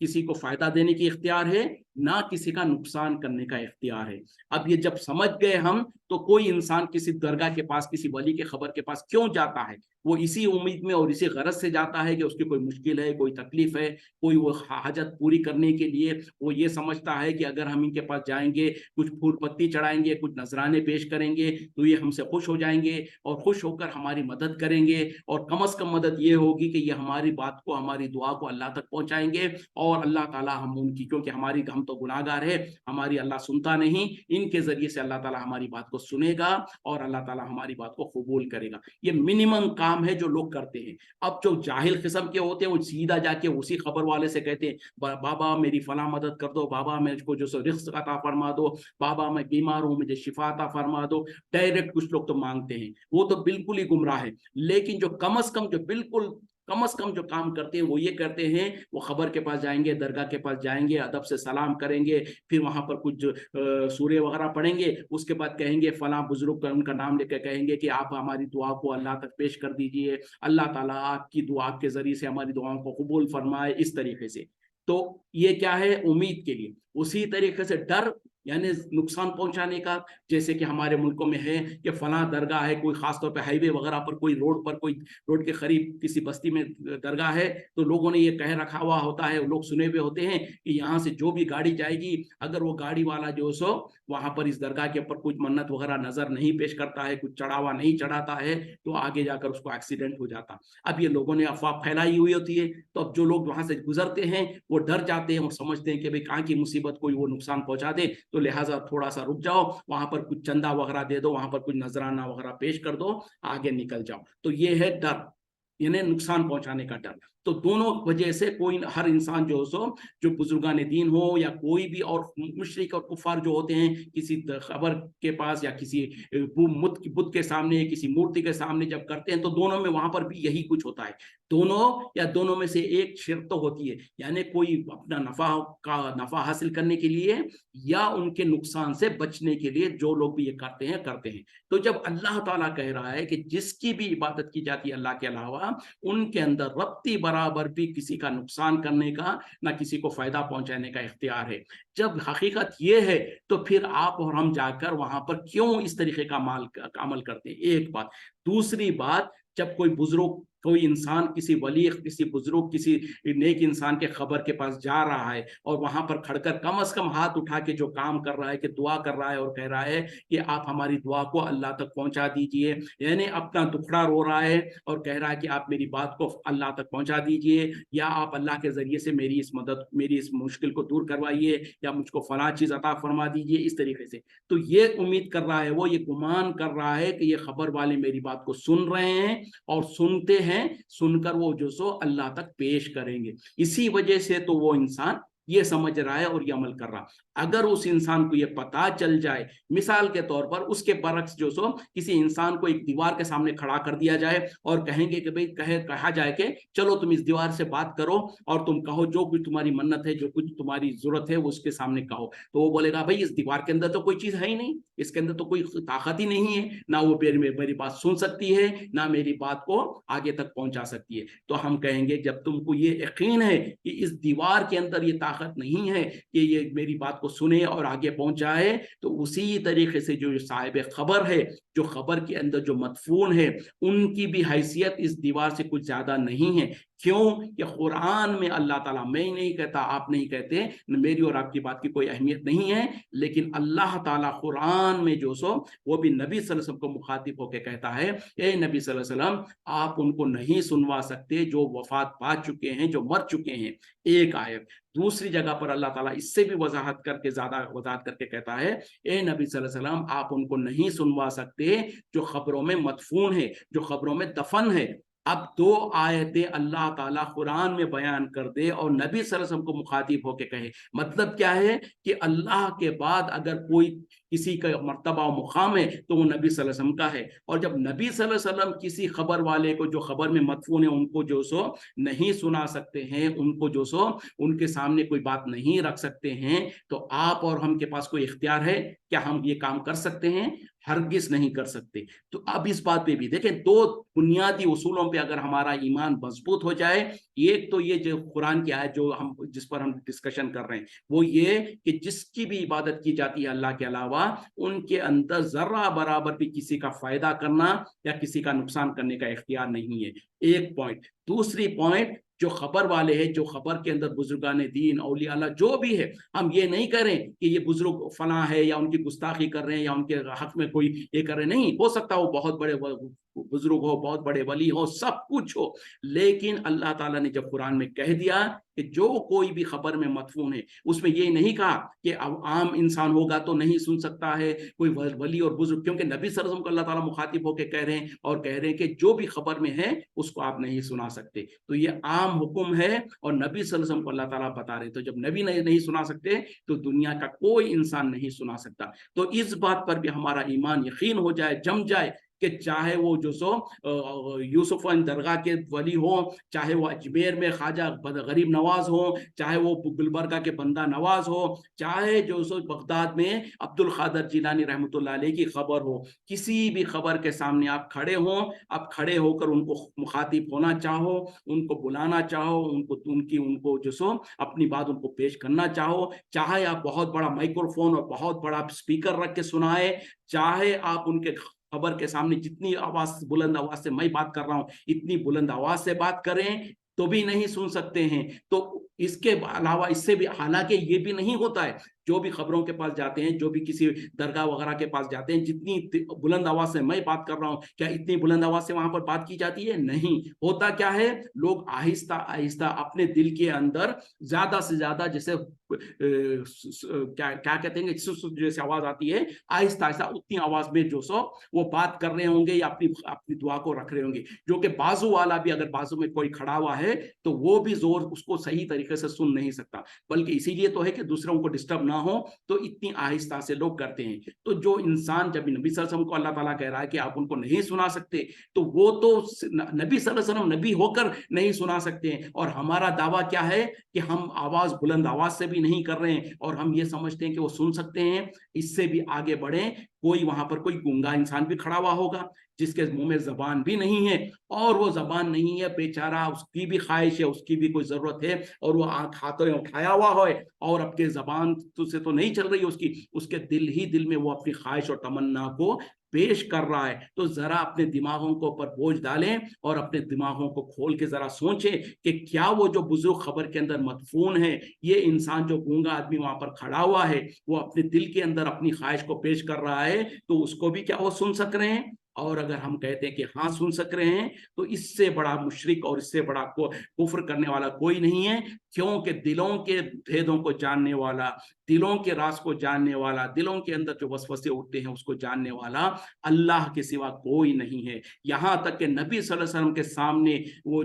کسی کو فائدہ دینے کی اختیار ہے, نہ کسی کا نقصان کرنے کا اختیار ہے. اب یہ جب سمجھ گئے ہم, تو کوئی انسان کسی درگاہ کے پاس, کسی ولی کے خبر کے پاس کیوں جاتا ہے؟ وہ اسی امید میں اور اسی غرض سے جاتا ہے کہ اس کی کوئی مشکل ہے, کوئی تکلیف ہے, کوئی وہ حاجت پوری کرنے کے لیے وہ یہ سمجھتا ہے کہ اگر ہم ان کے پاس جائیں گے, کچھ پھول پتی چڑھائیں گے, کچھ نذرانے پیش کریں گے, تو یہ ہم سے خوش ہو جائیں گے اور خوش ہو کر ہماری مدد کریں گے, اور کم از کم مدد یہ ہوگی کہ یہ ہماری بات کو, ہماری دعا کو اللہ تک پہنچائیں گے, اور اللہ تعالیٰ ہم ان کی, کیونکہ ہم تو گناہ گار ہے, ہماری اللہ سنتا نہیں, ان کے ذریعے سے اللہ تعالیٰ ہماری بات کو سنے گا اور اللہ تعالیٰ ہماری بات کو قبول کرے گا. یہ منیمم کام ہے جو لوگ کرتے ہیں. اب جو جاہل قسم کے ہوتے ہیں وہ سیدھا جا کے اسی خبر والے سے کہتے ہیں بابا میری فلاں مدد کر دو, بابا مجھ کو جو سو رزق عطا فرما دو, بابا میں بیمار ہوں مجھے شفا عطا فرما دو. ڈائریکٹ کچھ لوگ تو مانگتے ہیں, وہ تو بالکل ہی گمراہ ہے. لیکن جو کم از کم, جو بالکل کم از کم جو کام کرتے ہیں وہ یہ کرتے ہیں, وہ خبر کے پاس جائیں گے, درگاہ کے پاس جائیں گے, ادب سے سلام کریں گے, پھر وہاں پر کچھ سورے وغیرہ پڑھیں گے, اس کے بعد کہیں گے فلاں بزرگ کا, ان کا نام لے کے کہیں گے کہ آپ ہماری دعا کو اللہ تک پیش کر دیجئے, اللہ تعالیٰ آپ کی دعا کے ذریعے سے ہماری دعاؤں کو قبول فرمائے, اس طریقے سے. تو یہ کیا ہے؟ امید کے لیے. اسی طریقے سے ڈر یعنی نقصان پہنچانے کا, جیسے کہ ہمارے ملکوں میں ہے کہ فلاں درگاہ ہے, کوئی خاص طور پہ ہائی وے وغیرہ پر, کوئی روڈ پر, کوئی روڈ کے قریب کسی بستی میں درگاہ ہے, تو لوگوں نے یہ کہہ رکھا ہوا ہوتا ہے, لوگ سنے ہوئے ہوتے ہیں کہ یہاں سے جو بھی گاڑی جائے گی, اگر وہ گاڑی والا جو سو وہاں پر اس درگاہ کے اوپر کچھ منت وغیرہ نظر نہیں پیش کرتا ہے, کچھ چڑھاوا نہیں چڑھاتا ہے, تو آگے جا کر اس کو ایکسیڈنٹ ہو جاتا. اب یہ لوگوں نے افواہ پھیلائی ہوئی ہوتی ہے, تو اب جو لوگ وہاں سے گزرتے ہیں وہ ڈر جاتے ہیں اور سمجھتے ہیں کہ بھئی کہاں کی مصیبت کوئی وہ نقصان پہنچا دے, تو لہٰذا تھوڑا سا رک جاؤ, وہاں پر کچھ چندہ وغیرہ دے دو, وہاں پر کچھ نذرانہ وغیرہ پیش کر دو, آگے نکل جاؤ. تو یہ ہے ڈر, یعنی نقصان پہنچانے کا ڈر. تو دونوں وجہ سے کوئی, ہر انسان جو جو بزرگان دین ہو یا کوئی بھی اور مشرک اور کفار جو ہوتے ہیں, کسی خبر کے پاس یا کسی بت کے سامنے, کسی مورتی کے سامنے جب کرتے ہیں, تو دونوں میں وہاں پر بھی یہی کچھ ہوتا ہے. دونوں یا دونوں میں سے ایک شرط تو ہوتی ہے, یعنی کوئی اپنا نفع حاصل کرنے کے لیے یا ان کے نقصان سے بچنے کے لیے جو لوگ بھی یہ کرتے ہیں. تو جب اللہ تعالیٰ کہہ رہا ہے کہ جس کی بھی عبادت کی جاتی ہے اللہ کے علاوہ, ان کے اندر ربطی برابر بھی کسی کا نقصان کرنے کا, نہ کسی کو فائدہ پہنچانے کا اختیار ہے. جب حقیقت یہ ہے تو پھر آپ اور ہم جا کر وہاں پر کیوں اس طریقے کا عمل کرتے ہیں؟ ایک بات. دوسری بات, جب کوئی بزرگ, کوئی انسان کسی ولی, کسی بزرگ, کسی نیک انسان کے خبر کے پاس جا رہا ہے اور وہاں پر کھڑ کر کم از کم ہاتھ اٹھا کے جو کام کر رہا ہے کہ دعا کر رہا ہے اور کہہ رہا ہے کہ آپ ہماری دعا کو اللہ تک پہنچا دیجئے, یعنی اپنا دکھڑا رو رہا ہے اور کہہ رہا ہے کہ آپ میری بات کو اللہ تک پہنچا دیجئے, یا آپ اللہ کے ذریعے سے میری اس مدد, میری اس مشکل کو دور کروائیے, یا مجھ کو فلاں چیز عطا فرما دیجئے, اس طریقے سے. تو یہ امید کر رہا ہے, وہ یہ گمان کر رہا ہے کہ یہ خبر والے میری بات کو سن رہے ہیں اور سنتے ہیں, سن کر وہ جو سو اللہ تک پیش کریں گے. اسی وجہ سے تو وہ انسان یہ سمجھ رہا ہے اور یہ عمل کر رہا. اگر اس انسان کو یہ پتا چل جائے, مثال کے طور پر اس کے برعکس جو سو کسی انسان کو ایک دیوار کے سامنے کھڑا کر دیا جائے اور کہیں گے کہ بھئی کہا جائے کہ چلو تم اس دیوار سے بات کرو اور تم کہو جو کچھ تمہاری منت ہے, جو کچھ تمہاری ضرورت ہے, وہ اس کے سامنے کہو. تو وہ بولے گا بھئی اس دیوار کے اندر تو کوئی چیز ہے ہی نہیں, اس کے اندر تو کوئی طاقت ہی نہیں ہے, نہ وہ میری بات سن سکتی ہے, نہ میری بات کو آگے تک پہنچا سکتی ہے. تو ہم کہیں گے جب تم کو یہ یقین ہے کہ اس دیوار کے اندر یہ طاقت نہیں ہے کہ یہ میری بات کو سنے اور آگے پہنچائے, تو اسی طریقے سے جو صاحب خبر ہے, جو خبر کے اندر جو مدفون ہے, ان کی بھی حیثیت اس دیوار سے کچھ زیادہ نہیں ہے. کیوں کہ قرآن میں اللہ تعالیٰ، میں نہیں کہتا، آپ نہیں کہتے، میری اور آپ کی بات کی کوئی اہمیت نہیں ہے، لیکن اللہ تعالیٰ قرآن میں جو سو وہ بھی نبی صلی اللہ علیہ وسلم کو مخاطب ہو کے کہتا ہے، اے نبی صلی اللہ علیہ وسلم آپ ان کو نہیں سنوا سکتے جو وفات پا چکے ہیں، جو مر چکے ہیں، ایک آیت۔ دوسری جگہ پر اللہ تعالیٰ اس سے بھی وضاحت کر کے، زیادہ وضاحت کر کے کہتا ہے، اے نبی صلی اللہ علیہ وسلم آپ ان کو نہیں سنوا سکتے جو خبروں میں مدفون ہے، جو خبروں میں دفن ہے۔ اب دو آیتیں اللہ تعالیٰ قرآن میں بیان کر دے اور نبی صلی اللہ علیہ وسلم کو مخاطب ہو کے کہے، مطلب کیا ہے کہ اللہ کے بعد اگر کوئی کسی کا مرتبہ و مقام ہے تو وہ نبی صلی اللہ علیہ وسلم کا ہے، اور جب نبی صلی اللہ علیہ وسلم کسی خبر والے کو جو خبر میں مدفون ہے ان کو جو سو نہیں سنا سکتے ہیں، ان کو جو سو ان کے سامنے کوئی بات نہیں رکھ سکتے ہیں، تو آپ اور ہم کے پاس کوئی اختیار ہے کیا ہم یہ کام کر سکتے ہیں؟ ہرگز نہیں کر سکتے۔ تو اب اس بات پہ بھی دیکھیں، دو بنیادی اصولوں پہ اگر ہمارا ایمان مضبوط ہو جائے، ایک تو یہ جو قرآن کی آیت جو جس پر ہم ڈسکشن کر رہے ہیں وہ یہ کہ جس کی بھی عبادت کی جاتی ہے اللہ کے علاوہ، ان کے اندر ذرہ برابر بھی کسی کا فائدہ کرنا یا کسی کا نقصان کرنے کا اختیار نہیں ہے، ایک پوائنٹ۔ دوسری پوائنٹ، جو خبر والے ہیں، جو خبر کے اندر بزرگان دین، اولیاء اللہ جو بھی ہے، ہم یہ نہیں کریں کہ یہ بزرگ فلاں ہے یا ان کی گستاخی کر رہے ہیں یا ان کے حق میں کوئی یہ کر رہے ہیں، نہیں، ہو سکتا وہ بہت بڑے بزرگ ہو، بہت بڑے ولی ہو، سب کچھ ہو، لیکن اللہ تعالیٰ نے جب قرآن میں کہہ دیا کہ جو کوئی بھی خبر میں مدفون ہے، اس میں یہ نہیں کہا کہ عام انسان ہوگا تو نہیں سن سکتا ہے کوئی ولی اور بزرگ، کیونکہ نبی صلی اللہ علیہ وسلم کو اللہ تعالیٰ مخاطب ہو کے کہہ رہے ہیں اور کہہ رہے ہیں کہ جو بھی خبر میں ہے اس کو آپ نہیں سنا سکتے، تو یہ عام حکم ہے اور نبی صلی اللہ علیہ وسلم کو اللہ تعالیٰ بتا رہے، تو جب نبی نہیں سنا سکتے تو دنیا کا کوئی انسان نہیں سنا سکتا۔ تو اس بات پر بھی ہمارا ایمان یقین ہو جائے، جم جائے، کہ چاہے وہ جو سو یوسف درگاہ کے ولی ہوں، چاہے وہ اجمیر میں خواجہ غریب نواز ہوں، چاہے وہ گلبرگہ کے بندہ نواز ہو، چاہے جو سو بغداد میں عبد القادر جیلانی رحمۃ اللہ علیہ کی خبر ہو، کسی بھی خبر کے سامنے آپ کھڑے ہوں، آپ کھڑے ہو کر ان کو مخاطب ہونا چاہو، ان کو بلانا چاہو، ان کو جو سو اپنی بات ان کو پیش کرنا چاہو، چاہے آپ بہت بڑا مائکروفون اور بہت بڑا اسپیکر رکھ کے سنائے، چاہے آپ ان کے خبر کے سامنے جتنی آواز، بلند آواز سے میں بات کر رہا ہوں اتنی بلند آواز سے بات کریں تو بھی نہیں سن سکتے ہیں۔ تو اس کے علاوہ اس سے بھی، حالانکہ یہ بھی نہیں ہوتا ہے، جو بھی خبروں کے پاس جاتے ہیں، جو بھی کسی درگاہ وغیرہ کے پاس جاتے ہیں، جتنی بلند آواز سے میں بات کر رہا ہوں، کیا اتنی بلند آواز سے وہاں پر بات کی جاتی ہے؟ نہیں ہوتا۔ کیا ہے، لوگ آہستہ آہستہ اپنے دل کے اندر زیادہ سے زیادہ، جیسے کیا کہتے ہیں جیسے آواز آتی ہے، آہستہ آہستہ اتنی آواز میں جو سو وہ بات کر رہے ہوں گے یا اپنی دعا کو رکھ رہے ہوں گے، جو کہ بازو والا بھی اگر بازو میں کوئی کھڑا ہوا ہے تو وہ بھی زور اس کو صحیح طریقے سے سن نہیں سکتا، بلکہ اسی لیے تو ہے کہ دوسروں کو ڈسٹرب نہ ہو، تو اتنی آہستہ سے لوگ کرتے ہیں۔ تو جو انسان، جب نبی صلی اللہ علیہ وسلم کو اللہ تعالیٰ کہہ رہا ہے کہ آپ ان کو نہیں سنا سکتے، تو وہ تو نبی صلی اللہ علیہ وسلم نبی ہو کر نہیں سنا سکتے ہیں، اور ہمارا دعویٰ کیا ہے کہ ہم آواز بلند آواز سے بھی نہیں کر رہے ہیں اور ہم یہ سمجھتے ہیں کہ وہ سن سکتے ہیں۔ اس سے بھی آگے بڑھیں، کوئی وہاں پر کوئی گونگا انسان بھی کھڑا ہوا ہوگا جس کے منہ میں زبان بھی نہیں ہے، اور وہ زبان نہیں ہے بیچارہ، اس کی بھی خواہش ہے، اس کی بھی کوئی ضرورت ہے، اور وہ ہاتھوں میں اٹھایا ہوا ہے اور اب کے زبان سے تو نہیں چل رہی اس کے دل ہی دل میں وہ اپنی خواہش اور تمنا کو پیش کر رہا ہے۔ تو ذرا اپنے دماغوں کو اوپر بوجھ ڈالیں اور اپنے دماغوں کو کھول کے ذرا سوچیں کہ کیا وہ جو بزرگ خبر کے اندر مدفون ہے، یہ انسان جو گونگا آدمی وہاں پر کھڑا ہوا ہے، وہ اپنے دل کے اندر اپنی خواہش کو پیش کر رہا ہے، تو اس کو بھی کیا وہ سن سک رہے ہیں؟ اور اگر ہم کہتے ہیں کہ ہاں سن سک رہے ہیں، تو اس سے بڑا مشرک اور اس سے بڑا کفر کرنے والا کوئی نہیں ہے، کیونکہ دلوں کے بھیدوں کو جاننے والا، دلوں کے راز کو جاننے والا، دلوں کے اندر جو وسوسے اٹھتے ہیں اس کو جاننے والا اللہ کے سوا کوئی نہیں ہے۔ یہاں تک کہ نبی صلی اللہ علیہ وسلم کے سامنے وہ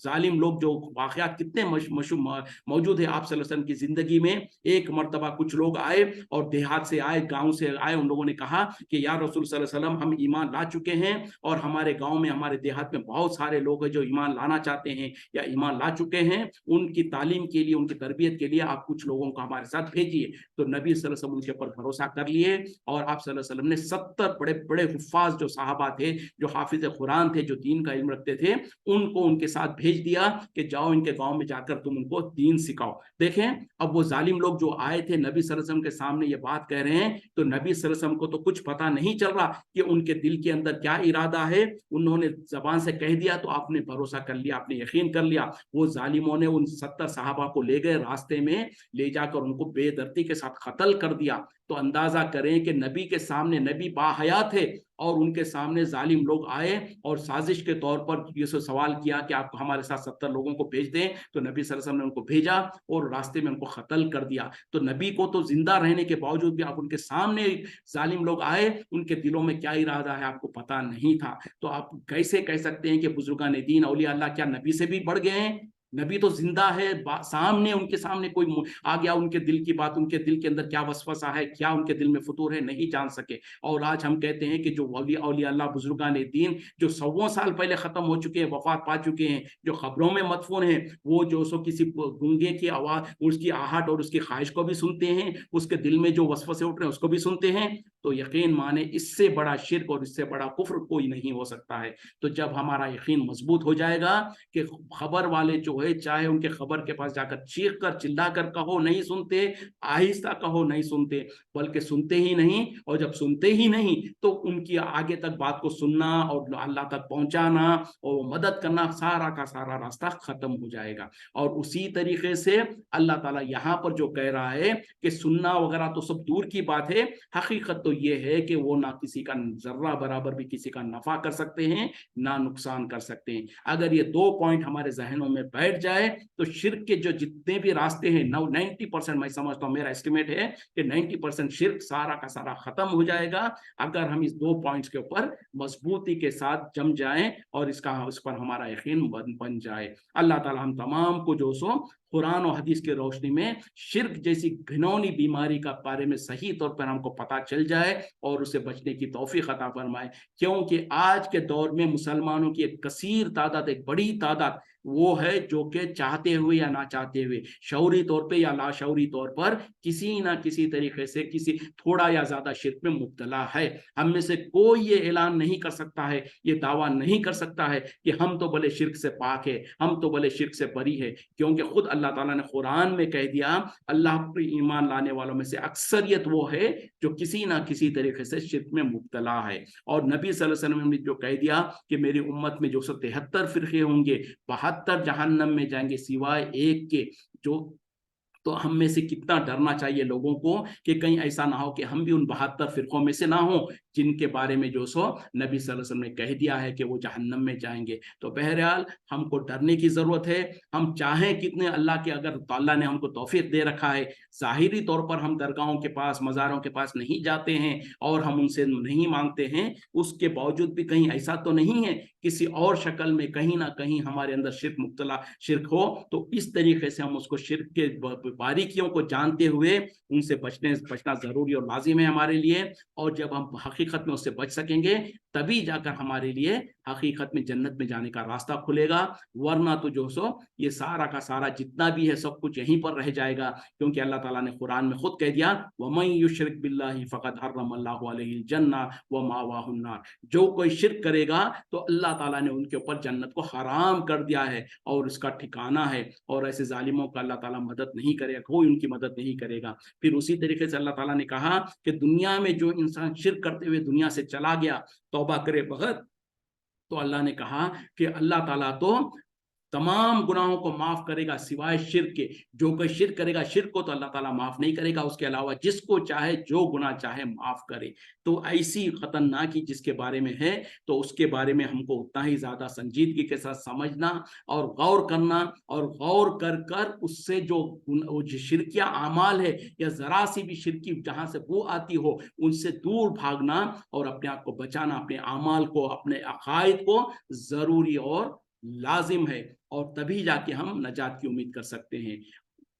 ظالم لوگ، جو واقعات کتنے موجود ہیں آپ صلی اللہ علیہ وسلم کی زندگی میں، ایک مرتبہ کچھ لوگ آئے اور دیہات سے آئے، گاؤں سے آئے، ان لوگوں نے کہا کہ یا رسول صلی اللہ علیہ وسلم، ہم ایمان لا چکے ہیں اور ہمارے گاؤں میں، ہمارے دیہات میں بہت سارے لوگ ہیں جو ایمان لانا چاہتے ہیں یا ایمان لا چکے ہیں، ان کی تعلیم کے لیے، ان کی تربیت کے لیے آپ کچھ لوگوں کو ہمارے ساتھ بھیجیے۔ भेजिए। तो नबी सल्लल्लाहु अलैहि वसल्लम उनके ऊपर भरोसा कर लिए और आप सल्लल्लाहु अलैहि वसल्लम ने 70 बड़े बड़े हुफ्फाज जो सहाबा थे, जो हाफिज कुरान थे, जो दीन का इल्म रखते थे, उनको उनके साथ भेज दिया कि जाओ इनके गांव में जाकर तुम उनको दीन सिखाओ। देखें, अब वो जालिम लोग जो आए थे नबी सल्लल्लाहु अलैहि वसल्लम के सामने ये बात कह रहे हैं, तो नबी सल्लल्लाहु अलैहि वसल्लम को तो कुछ पता नहीं चल रहा कि उनके दिल के अंदर क्या इरादा है। उन्होंने जबान से कह दिया तो आपने भरोसा कर लिया, आपने यकीन कर लिया। वो जालिमों ने उन 70 सहाबा को ले गए, रास्ते में ले जाकर उनको बेदर्दी के साथ कत्ल कर दिया। तो अंदाजा करें कि नबी के सामने नबी बाहया थे और उनके सामने जालिम लोग आए और साजिश के तौर पर ये सवाल किया कि आप हमारे साथ 70 लोगों को भेज दें। तो नबी सल्लल्लाहु अलैहि वसल्लम ने उनको भेजा और रास्ते में उनको कत्ल कर दिया। तो नबी को तो जिंदा रहने के बावजूद भी आप उनके सामने जालिम लोग आए, उनके दिलों में क्या इरादा है आपको पता नहीं था। तो आप कैसे कह सकते हैं कि बुजुर्गान दीन औलिया अल्लाह क्या नबी से भी बढ़ गए हैं? नबी तो जिंदा है, सामने उनके सामने कोई आ गया, उनके दिल की बात, उनके दिल के अंदर क्या वसवसा है, क्या उनके दिल में फतूर है, नहीं जान सके। और आज हम कहते हैं कि जो औलिया अल्लाह बुजुर्गान दीन जो 100 साल पहले खत्म हो चुके हैं, वफात पा चुके हैं, जो खबरों में मदफून हैं, वो जो सो किसी गूंगे की आवाज, उसकी आहट और उसकी ख्वाहिश को भी सुनते हैं, उसके दिल में जो वसवसे उठ रहे हैं उसको भी सुनते हैं। तो यकीन माने इससे बड़ा शिर्क और इससे बड़ा कुफ्र कोई नहीं हो सकता है। तो जब हमारा यकीन मजबूत हो जाएगा कि खबर वाले जो है, चाहे उनके खबर के पास जाकर चीख कर चिल्ला कर कहो नहीं सुनते, आहिस्ता कहो नहीं सुनते, बल्कि सुनते ही नहीं, और जब सुनते ही नहीं तो उनकी आगे तक बात को सुनना और अल्लाह तक पहुंचाना और मदद करना, सारा का सारा रास्ता खत्म हो जाएगा। और उसी तरीके से अल्लाह ताला यहाँ पर जो कह रहा है कि सुनना वगैरह तो सब दूर की बात है, हकीकत तो ये है कि वो ना किसी का जर्रा बराबर भी किसी का नफा कर सकते हैं, ना नुकसान कर सकते हैं। अगर ये 2 पॉइंट हमारे जहनों में बैठ जाए तो शिर्क के जो जितने भी रास्ते हैं 90% मैं समझता हूँ, मेरा एस्टिमेट है कि 90% शिर्क सारा का सारा खत्म हो जाएगा अगर हम इस 2 पॉइंट्स के ऊपर मजबूती के साथ जम जाएं और इस पर हमारा यकीन बन जाए। अल्लाह ताला हम तमाम को जो सो कुरान और हदीस की रोशनी में शिर्क जैसी घिनौनी बीमारी का बारे में सही तौर पर हमको पता चल जाए और उसे बचने की तौफीक अता फरमाए। क्योंकि आज के दौर में मुसलमानों की एक कसीर तादाद, एक बड़ी तादाद वो है जो कि चाहते हुए या ना चाहते हुए, शऊरी तौर पे या लाशऊरी तौर पर किसी ना किसी तरीके से किसी थोड़ा या ज्यादा शिर्क में मुब्तला है। हम में से कोई ये ऐलान नहीं कर सकता है, ये दावा नहीं कर सकता है कि हम तो भले शिर्क से पाक है, हम तो भले शिर्क से बरी है, क्योंकि खुद अल्लाह ताला ने कुरान में कह दिया अल्लाह पर ईमान लाने वालों में से अक्सरियत वो है जो किसी ना किसी तरीके से शिर्क में मुब्तला है। और नबी सल्लल्लाहु अलैहि वसल्लम ने जो कह दिया कि मेरी उम्मत में जो 73 फिरके होंगे, 72 जहन्नम में जाएंगे सिवाय एक के। जो तो हम में से कितना डरना चाहिए लोगों को कि कहीं ऐसा ना हो कि हम भी उन 72 फिरकों में से ना हो जिनके बारे में जो सो नबी सल्लल्लाहु अलैहि वसल्लम ने कह दिया है कि वो जहन्नम में जाएंगे। तो बहरहाल हमको डरने की जरूरत है। हम चाहें कितने, अल्लाह के अगर अल्लाह ने हमको तौफीक दे रखा है, जाहिरी तौर पर हम दरगाहों के पास, मज़ारों के पास नहीं जाते हैं और हम उनसे नहीं मांगते हैं, उसके बावजूद भी कहीं ऐसा तो नहीं है किसी और शक्ल में कहीं ना कहीं हमारे अंदर शिर्क मुब्तला शिर्क हो। तो इस तरीके से हम उसको शिर्क के बारीकियों को जानते हुए उनसे बचना जरूरी और लाजिम है हमारे लिए। और जब हम हकीकत में उससे बच सकेंगे तभी जाकर हमारे लिए हकीकत में जन्नत में जाने का रास्ता खुलेगा। वरना तो जो सो ये सारा का सारा जितना भी है सब कुछ यहीं पर रह जाएगा, क्योंकि अल्लाह ताला ने कुरान में खुद कह दिया वमन युशरिक बिल्लाहि फक़द हर्रमल्लाहु अलैहिल जन्ना व मावाहुन नार। जो कोई शिर्क करेगा तो अल्लाह ताला ने उनके ऊपर जन्नत को हराम कर दिया है और उसका ठिकाना है। और ऐसे जालिमों का अल्लाह ताला मदद नहीं करेगा, कोई उनकी मदद नहीं करेगा। फिर उसी तरीके से अल्लाह ताला ने कहा कि दुनिया में जो इंसान शिर्क करते हुए दुनिया से चला गया तौबा करे बगैर, तो अल्लाह ने कहा कि अल्लाह ताला तो तमाम गुनाहों को माफ करेगा सिवाय शिर्क के। जो कोई शिर्क करेगा, शिर्क को तो अल्लाह ताला माफ नहीं करेगा, उसके अलावा जिसको चाहे जो गुनाह चाहे माफ करे। तो ऐसी खतरनाकी जिसके बारे में है तो उसके बारे में हमको उतना ही ज्यादा संजीदगी के साथ समझना और गौर करना, और गौर कर कर उससे जो शिरकिया आमाल है या जरा सी भी शिरकी जहां से वो आती हो उनसे दूर भागना और अपने आप को बचाना, अपने आमाल को, अपने अकायद को जरूरी और लाजिम है। और तभी जाके हम नजात की उम्मीद कर सकते हैं।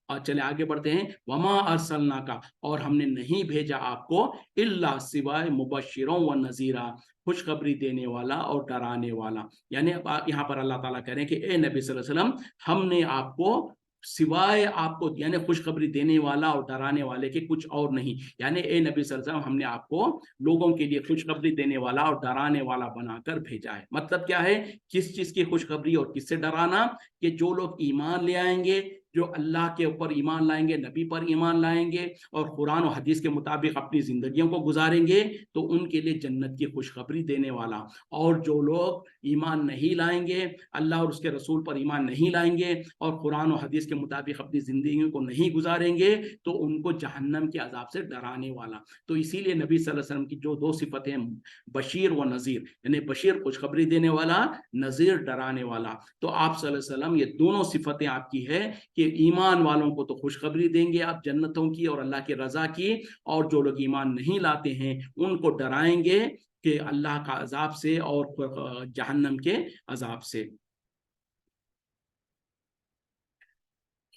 और चले आगे बढ़ते हैं। वमा अरसलना का, और हमने नहीं भेजा आपको इल्ला सिवाय मुबश्शिरों व नजीरा, खुशखबरी देने वाला और डराने वाला। यानी यहाँ पर अल्लाह ताला कह रहे हैं कि ए नबी सल्लल्लाहु अलैहि वसल्लम, हमने आपको سوائے آپ کو یعنی خوشخبری دینے والا اور ڈرانے والے کے کچھ اور نہیں. یعنی اے نبی صلی اللہ علیہ وسلم ہم نے آپ کو لوگوں کے لیے خوشخبری دینے والا اور ڈرانے والا بنا کر بھیجا ہے. مطلب کیا ہے؟ کس چیز کی خوشخبری اور کس سے ڈرانا؟ کہ جو لوگ ایمان لے آئیں گے، جو اللہ کے اوپر ایمان لائیں گے، نبی پر ایمان لائیں گے اور قرآن و حدیث کے مطابق اپنی زندگیوں کو گزاریں گے تو ان کے لیے جنت کی خوشخبری دینے والا. اور جو لوگ ایمان نہیں لائیں گے، اللہ اور اس کے رسول پر ایمان نہیں لائیں گے اور قرآن و حدیث کے مطابق اپنی زندگیوں کو نہیں گزاریں گے تو ان کو جہنم کے عذاب سے ڈرانے والا. تو اسی لیے نبی صلی اللہ علیہ وسلم کی جو دو صفتیں، بشیر و نذیر، یعنی بشیر خوشخبری دینے والا، نذیر ڈرانے والا، تو آپ صلی اللہ علیہ وسلم یہ دونوں صفتیں آپ کی ہے کہ ایمان والوں کو تو خوشخبری دیں گے آپ جنتوں کی اور اللہ کی رضا کی، اور جو لوگ ایمان نہیں لاتے ہیں ان کو ڈرائیں گے کہ اللہ کا عذاب سے اور جہنم کے عذاب سے.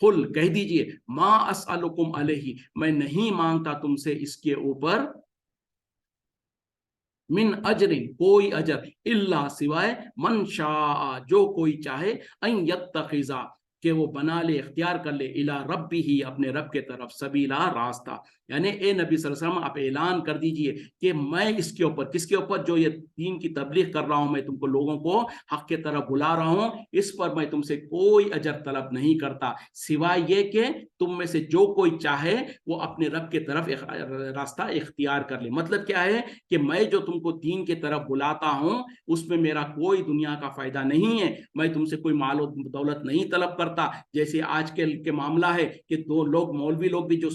قل کہہ دیجئے، ما اسألکم علیہ، میں نہیں مانگتا تم سے اس کے اوپر، من اجر، کوئی اجر، الا سوائے، من شاء، جو کوئی چاہے، ان یتخذا، کہ وہ بنا لے، اختیار کر لے، الی ربہ، اپنے رب کے طرف، سبیلا، راستہ. یعنی اے نبی صلی اللہ علیہ وسلم آپ اعلان کر دیجئے کہ میں اس کے اوپر، کس کے اوپر؟ جو یہ دین کی تبلیغ کر رہا ہوں، میں تم کو لوگوں کو حق کے طرف بلا رہا ہوں، اس پر میں تم سے کوئی اجر طلب نہیں کرتا، سوائے یہ کہ تم میں سے جو کوئی چاہے وہ اپنے رب کے طرف راستہ اختیار کر لے. مطلب کیا ہے؟ کہ میں جو تم کو دین کے طرف بلاتا ہوں اس میں میرا کوئی دنیا کا فائدہ نہیں ہے، میں تم سے کوئی مال و دولت نہیں طلب کرتا. جیسے آج کل کے معاملہ ہے کہ دو لوگ، مولوی لوگ بھی جو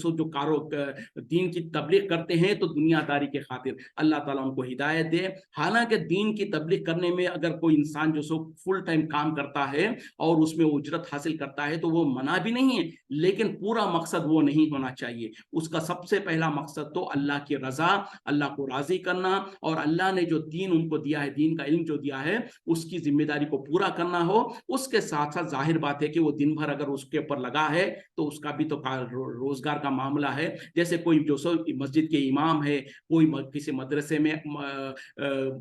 دین کی تبلیغ کرتے ہیں تو دنیا داری کے خاطر، اللہ تعالیٰ ان کو ہدایت دے. حالانکہ دین کی تبلیغ کرنے میں اگر کوئی انسان جو سو فل ٹائم کام کرتا ہے اور اس میں اجرت حاصل کرتا ہے تو وہ منع بھی نہیں ہے، لیکن پورا مقصد وہ نہیں ہونا چاہیے. اس کا سب سے پہلا مقصد تو اللہ کی رضا، اللہ کو راضی کرنا، اور اللہ نے جو دین ان کو دیا ہے، دین کا علم جو دیا ہے، اس کی ذمہ داری کو پورا کرنا ہو. اس کے ساتھ ساتھ ظاہر بات ہے کہ وہ دن بھر اگر اس کے اوپر لگا ہے تو اس کا بھی تو روزگار کا معاملہ ہے. جیسے کوئی جو سو مسجد کے امام ہے، کوئی کسی مدرسے میں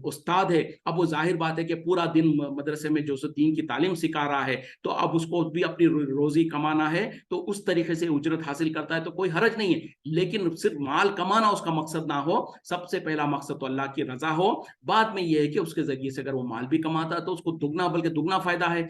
استاد ہے، اب وہ ظاہر بات ہے کہ پورا دن مدرسے میں جو سو دین کی تعلیم سکھا رہا ہے، تو اب اس کو بھی اپنی روزی کمانا ہے تو اس طریقے سے اجرت حاصل کرتا ہے تو کوئی حرج نہیں ہے. لیکن صرف مال کمانا اس کا مقصد نہ ہو، سب سے پہلا مقصد تو اللہ کی رضا ہو. بعد میں یہ ہے کہ اس کے ذریعے سے اگر وہ مال بھی کماتا ہے تو اس کو دگنا بلکہ دگنا فائدہ ہے.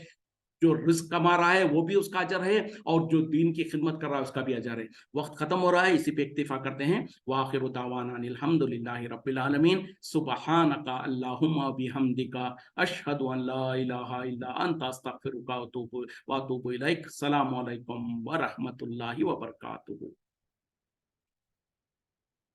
جو رزق کما رہا ہے وہ بھی اس کا اجر ہے اور جو دین کی خدمت کر رہا ہے اس کا بھی اجر ہے. وقت ختم ہو رہا ہے، اسی پہ اکتفا کرتے ہیں. وآخر دعوانا الحمد للہ رب العالمین. سبحانک اللہم بحمدک، اشہد ان لا الہ الا انت، استغفرک واتوب الیک. السلام علیکم ورحمۃ اللہ وبرکاتہ.